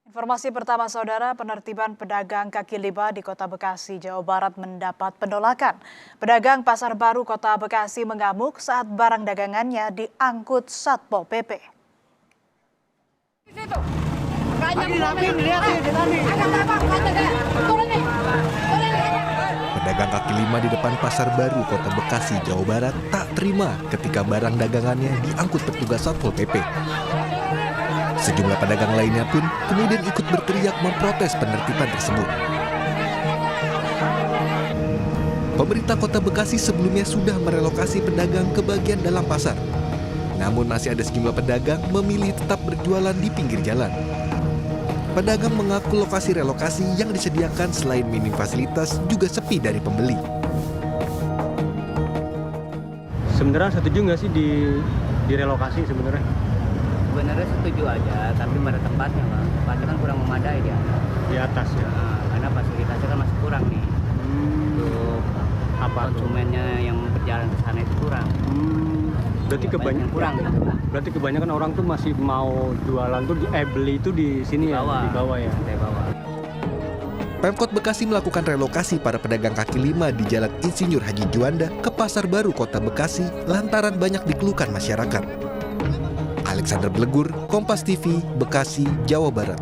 Informasi pertama saudara, penertiban pedagang kaki lima di Kota Bekasi, Jawa Barat mendapat penolakan. Pedagang Pasar Baru Kota Bekasi mengamuk saat barang dagangannya diangkut Satpol PP. Pedagang kaki lima di depan Pasar Baru Kota Bekasi, Jawa Barat tak terima ketika barang dagangannya diangkut petugas Satpol PP. Sejumlah pedagang lainnya pun kemudian ikut berteriak memprotes penertiban tersebut. Pemerintah Kota Bekasi sebelumnya sudah merelokasi pedagang ke bagian dalam pasar. Namun masih ada sejumlah pedagang memilih tetap berjualan di pinggir jalan. Pedagang mengaku lokasi relokasi yang disediakan selain minim fasilitas juga sepi dari pembeli. Sebenarnya setuju nggak sih direlokasi sebenarnya? Sebenarnya setuju aja, tapi pada tempatnya Bang. Tempatnya kan kurang memadai dia. Di atas ya. Nah, karena fasilitasnya kan masih kurang nih. Untuk konsumennya yang berjalan ke sana itu kurang. Berarti Banyak kurang gitu. Berarti kebanyakan orang tuh masih mau jualan tuh beli itu di sini Di bawah. ya, di bawah ya. Di bawah. Pemkot Bekasi melakukan relokasi para pedagang kaki lima di Jalan Insinyur Haji Juanda ke Pasar Baru Kota Bekasi lantaran banyak dikeluhkan masyarakat. Alexander Blegur, Kompas TV, Bekasi, Jawa Barat.